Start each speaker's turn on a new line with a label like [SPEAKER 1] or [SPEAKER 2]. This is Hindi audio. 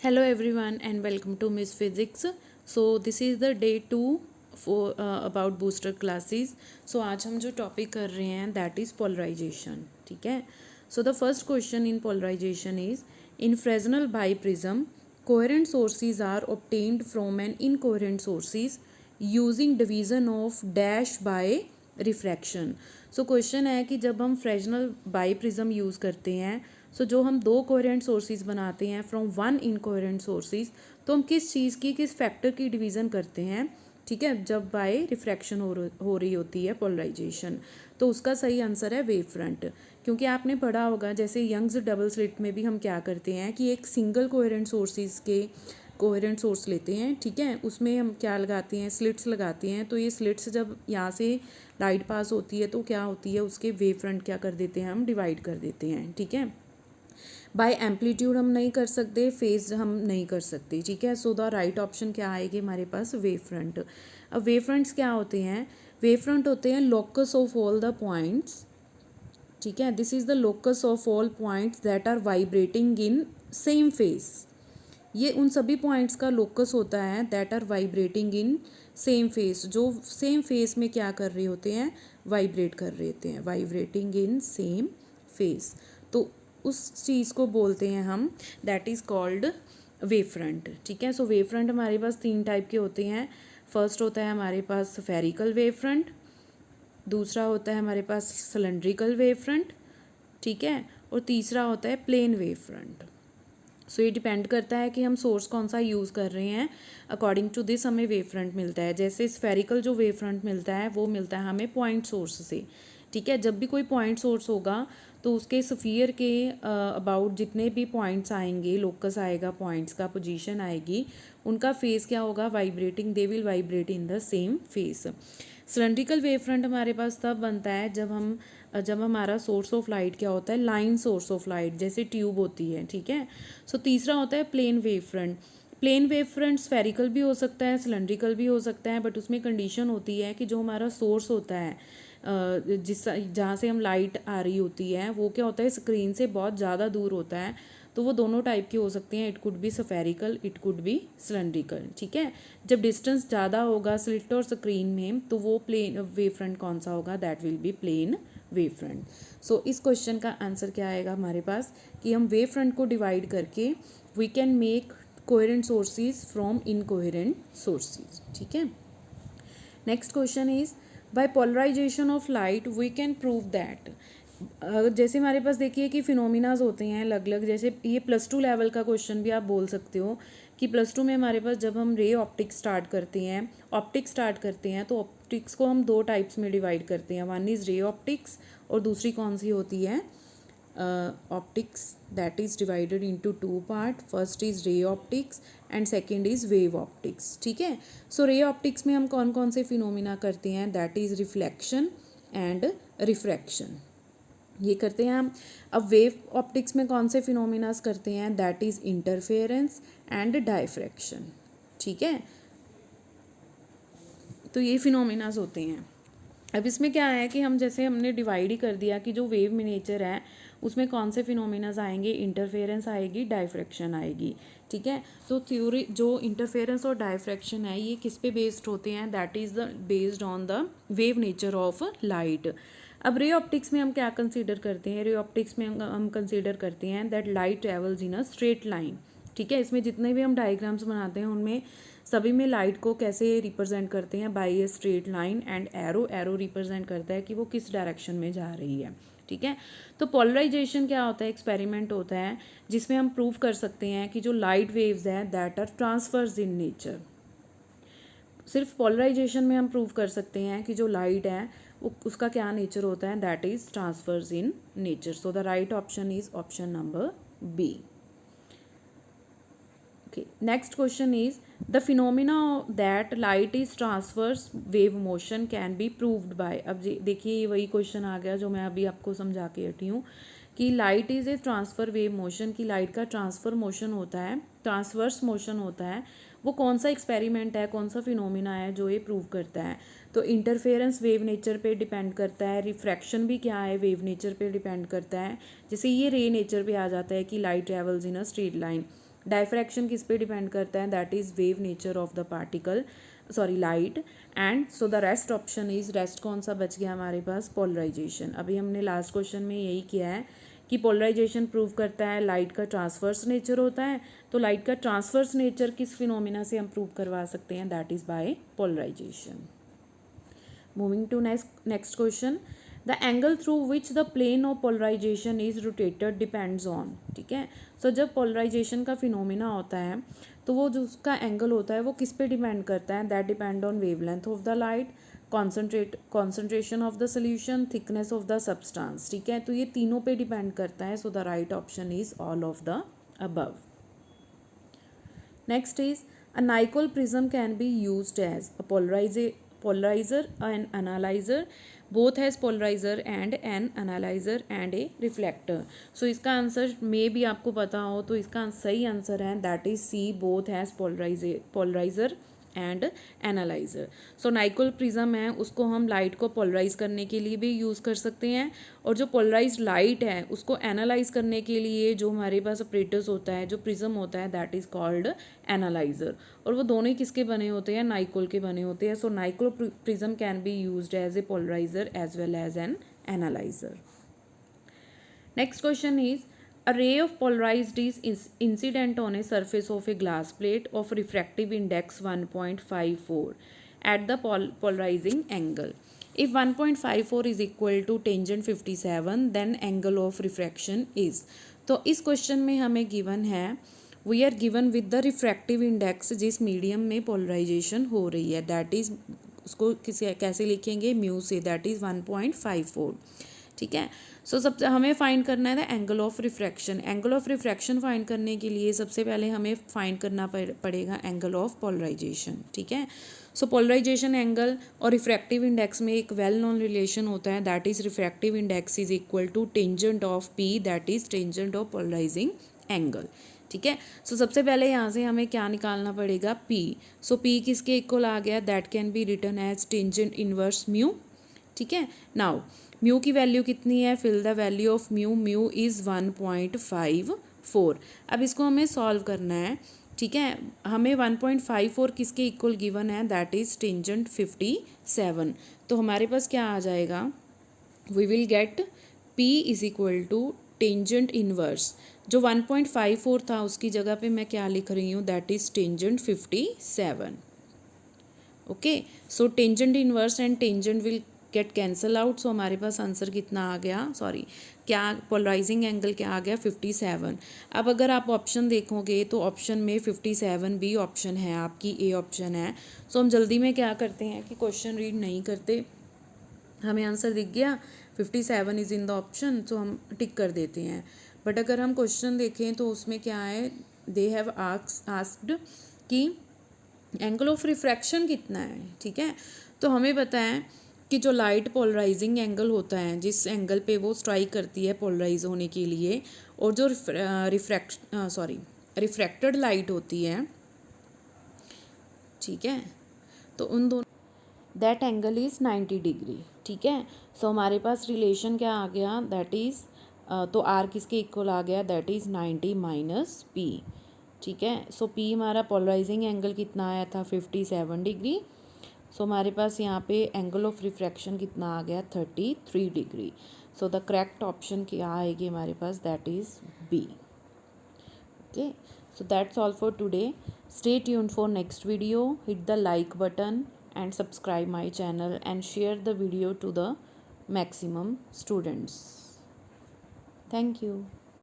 [SPEAKER 1] Hello everyone and welcome to Miss Physics. So this is the day 2 for about booster classes. So आज हम जो टॉपिक कर रहे हैं that is polarization. ठीक है. So the first question in polarization is in Fresnel biprism coherent sources are obtained from an incoherent sources using division of dash by refraction. So question है कि जब हम फ्रेजनल बाईप्रिज्म यूज़ करते हैं जो हम दो कोहेरेंट सोर्सेज बनाते हैं फ्रॉम वन इनकोहेरेंट सोर्सेज, तो हम किस चीज़ की किस फैक्टर की डिवीज़न करते हैं. ठीक है, जब बाय रिफ्रैक्शन हो रही होती है पोलराइजेशन, तो उसका सही आंसर है वेव फ्रंट. क्योंकि आपने पढ़ा होगा जैसे यंग्स डबल स्लिट में भी हम क्या करते हैं कि एक सिंगल कोहेरेंट सोर्सेज के कोहेरेंट सोर्स लेते हैं. ठीक है, उसमें हम क्या लगाते हैं, स्लिट्स लगाते हैं. तो ये स्लिट्स जब यहाँ से लाइट पास होती है तो क्या होती है, उसके वेव फ्रंट क्या कर देते हैं, हम डिवाइड कर देते हैं. ठीक है, बाय एम्पलीट्यूड हम नहीं कर सकते, फेज हम नहीं कर सकते. ठीक है, सो द राइट ऑप्शन क्या आएगी हमारे पास, वेव फ्रंट. अब वेव फ्रंट्स क्या होते हैं, वेव फ्रंट होते हैं locus of all the points. ठीक है, this is the locus of all points that are vibrating in same phase. ये उन सभी पॉइंट्स का लोकस होता है that are vibrating in same phase, जो सेम फेस में क्या कर रहे होते हैं, वाइब्रेट कर रहे होते हैं, वाइब्रेटिंग इन सेम फेस. तो उस चीज़ को बोलते हैं हम, that is called wave front. ठीक है, सो वेव फ्रंट हमारे पास तीन टाइप के होते हैं. फर्स्ट होता है हमारे पास स्फेरिकल वेव फ्रंट, दूसरा होता है हमारे पास सिलेंड्रिकल वेव फ्रंट. ठीक है, और तीसरा होता है प्लेन वेव फ्रंट. सो ये डिपेंड करता है कि हम सोर्स कौन सा यूज़ कर रहे हैं, अकॉर्डिंग टू दिस हमें वेव फ्रंट मिलता है. जैसे स्फेरिकल जो वेव फ्रंट मिलता है वो मिलता है हमें पॉइंट सोर्स से. ठीक है, जब भी कोई पॉइंट सोर्स होगा तो उसके स्फीयर के अबाउट जितने भी पॉइंट्स आएंगे, लोकस आएगा, पॉइंट्स का पोजीशन आएगी, उनका फेस क्या होगा, vibrating, they will vibrate in the same face. Cylindrical wave front हमारे पास तब बनता है जब हमारा सोर्स ऑफ लाइट क्या होता है, लाइन सोर्स ऑफ लाइट, जैसे ट्यूब होती है. ठीक है, सो तीसरा होता है plane wave front. Plane wave front spherical भी हो सकता है, सिलेंड्रिकल भी हो सकता है, बट उसमें कंडीशन होती है कि जो हमारा सोर्स होता है जहाँ से हम लाइट आ रही होती है वो क्या होता है, स्क्रीन से बहुत ज़्यादा दूर होता है. तो वो दोनों टाइप के हो सकते हैं, it could be spherical, it could be cylindrical. ठीक है, जब डिस्टेंस ज़्यादा होगा स्लिट और स्क्रीन में तो वो प्लेन वेव फ्रंट कौन सा होगा, that will be plane wave front. So इस क्वेश्चन का आंसर क्या आएगा हमारे पास कि हम वेव फ्रंट को डिवाइड करके we can make coherent sources from incoherent sources. ठीक है, next question is by polarization of light we can prove that. जैसे हमारे पास देखिए कि फिनोमिनाज होते हैं अलग अलग, जैसे ये +2 लेवल का क्वेश्चन भी आप बोल सकते हो कि +2 में हमारे पास जब हम रे ऑप्टिक्स स्टार्ट करते हैं तो ऑप्टिक्स को हम दो टाइप्स में डिवाइड करते हैं. वन इज़ रे ऑप्टिक्स और दूसरी कौन सी होती है, optics that is divided into two part. First is ray optics and second is wave optics. ठीक है, सो रे ऑप्टिक्स में हम कौन कौन से फिनोमिना करते हैं, that is reflection and refraction, ये करते हैं हम. अब वेव ऑप्टिक्स में कौन से फिनोमिनास करते हैं, that is interference and diffraction. ठीक है, तो ये फिनोमिनास होते हैं. अब इसमें क्या है कि हम जैसे हमने डिवाइड ही कर दिया कि जो वेव मिनेचर है उसमें कौन से फिनोमिनाज आएंगे, इंटरफेरेंस आएगी, डायफ्रैक्शन आएगी. ठीक है, तो थ्योरी जो इंटरफेरेंस और डायफ्रैक्शन है ये किस पे बेस्ड होते हैं, that is the based on the wave nature of light. अब रे ऑप्टिक्स में हम क्या कंसीडर करते हैं, रे ऑप्टिक्स में हम कंसीडर करते हैं that light travels in a straight line. ठीक है, इसमें जितने भी हम डायग्राम्स बनाते हैं उनमें सभी में लाइट को कैसे रिप्रेजेंट करते हैं, by a straight line and arrow represent करता है कि वो किस डायरेक्शन में जा रही है. ठीक है, तो पोलराइजेशन क्या होता है, एक्सपेरिमेंट होता है जिसमें हम प्रूव कर सकते हैं कि जो लाइट वेव्स हैं that are transverse in nature. सिर्फ पोलराइजेशन में हम प्रूव कर सकते हैं कि जो लाइट है वो उसका क्या नेचर होता है, that is transverse in nature. So the right option is option number B. Okay, next question is the phenomena that light is transverse wave motion can be proved by. अब देखिए ये वही क्वेश्चन आ गया जो मैं अभी आपको समझा के हटी हूँ कि light is a transfer wave motion, की लाइट का ट्रांसफ़र मोशन होता है, ट्रांसवर्स मोशन होता है. वो कौन सा एक्सपेरिमेंट है, कौन सा फिनोमिना है जो ये प्रूव करता है. तो इंटरफेरेंस वेव नेचर पे डिपेंड करता है, रिफ्रैक्शन भी क्या है, वेव नेचर पे डिपेंड करता है. जैसे ये रे नेचर पे आ जाता है कि light travels in a straight line. Diffraction किस पे डिपेंड करता है, that is wave nature of the particle, sorry light. And so the rest option is, rest कौन सा बच गया हमारे पास, पोलराइजेशन। अभी हमने लास्ट क्वेश्चन में यही किया है कि पोलराइजेशन प्रूव करता है लाइट का ट्रांसवर्स नेचर होता है, तो लाइट का ट्रांसवर्स नेचर किस फिनोमिना से हम प्रूव करवा सकते हैं, that is by polarization. Moving to next question, the angle through which the plane of polarization is rotated depends on, ठीक है। सो जब पोलराइजेशन का फिनोमिना होता है तो वो जो उसका एंगल होता है वो किस पे डिपेंड करता है, that depend on wavelength of the light, concentration of the solution, thickness of the substance, ठीक है। तो ये तीनों पे डिपेंड करता है, so the right option is all of the above. Next is a Nicol prism can be used as a polarizer and analyzer, both has polarizer and an analyzer and a reflector। so इसका आंसर मे भी आपको पता हो, तो इसका सही आंसर है that is C, both has polarizer and analyser. So Nicol prism है उसको हम लाइट को पोलराइज करने के लिए भी यूज़ कर सकते हैं, और जो पोलराइज लाइट है उसको एनालाइज करने के लिए जो हमारे पास ऑपरेटर्स होता है, जो प्रिज्म होता है, दैट इज़ कॉल्ड एनालाइज़र। और वो दोनों ही किसके बने होते हैं, नाइकोल के बने होते हैं। So Nicol prism can be used as a polariser as well as an analyser. Next question is, a ray of polarized is incident on a surface of a glass plate of refractive index 1.54 at the polarizing angle. If 1.54 is equal to tangent 57, then angle of refraction is। तो इस क्वेश्चन में हमें गिवन है, we are given with the refractive index जिस मीडियम में पोलराइजेशन हो रही है, दैट इज़ उसको कैसे लिखेंगे, म्यू से, दैट इज़ 1.54, ठीक है। सो सबसे हमें फाइंड करना है the angle of refraction. Angle of refraction find करने के लिए सबसे पहले हमें फाइंड करना पड़ेगा एंगल ऑफ पोलराइजेशन, ठीक है। सो पोलराइजेशन एंगल और रिफ्रैक्टिव इंडेक्स में एक वेल नोन रिलेशन होता है, that is refractive index is equal to tangent of P, that is tangent of polarizing angle, ठीक है। सो सबसे पहले यहाँ से हमें क्या निकालना पड़ेगा, पी। सो पी किसके इक्वल आ गया, that can be written as tangent inverse mu, ठीक है। नाउ म्यू की वैल्यू कितनी है, fill the value of mu, mu is 1.54। अब इसको हमें सॉल्व करना है, ठीक है। हमें 1.54 किसके इक्वल गिवन है, दैट इज़ टेंजेंट 57। तो हमारे पास क्या आ जाएगा, we will get P is equal to tangent inverse, जो 1.54 था उसकी जगह पे मैं क्या लिख रही हूँ, that is tangent 57। Okay, so tangent inverse and tangent will get cancel out. So हमारे पास आंसर कितना आ गया, सॉरी क्या पोलराइजिंग एंगल क्या आ गया, 57। अब अगर आप ऑप्शन देखोगे तो ऑप्शन में 57 बी ऑप्शन है, आपकी ए ऑप्शन है। सो हम जल्दी में क्या करते हैं कि क्वेश्चन रीड नहीं करते, हमें आंसर दिख गया 57 इज़ इन द ऑप्शन, तो हम टिक कर देते हैं। बट अगर हम क्वेश्चन देखें तो उसमें क्या है, दे हैव आस्क्ड कि एंगल ऑफ रिफ्रैक्शन कितना है, ठीक है। तो हमें पता है कि जो लाइट पोलराइजिंग एंगल होता है, जिस एंगल पे वो स्ट्राइक करती है पोलराइज होने के लिए, और जो रिफ्रैक्टेड लाइट होती है, ठीक है, तो उन दोनों दैट एंगल इज़ 90 डिग्री, ठीक है। सो हमारे पास रिलेशन क्या आ गया, दैट इज़ तो आर किसके इक्वल आ गया, दैट इज़ 90 माइनस पी, ठीक है। सो पी हमारा पोलराइजिंग एंगल कितना आया था, 57 डिग्री। सो हमारे पास यहाँ पे एंगल ऑफ रिफ्रैक्शन कितना आ गया, 33 degree. So the correct option क्या आएगी हमारे पास, that is B. Okay, so that's all for today. Stay tuned for next video, hit the like button and subscribe my channel and share the video to the maximum students. Thank you.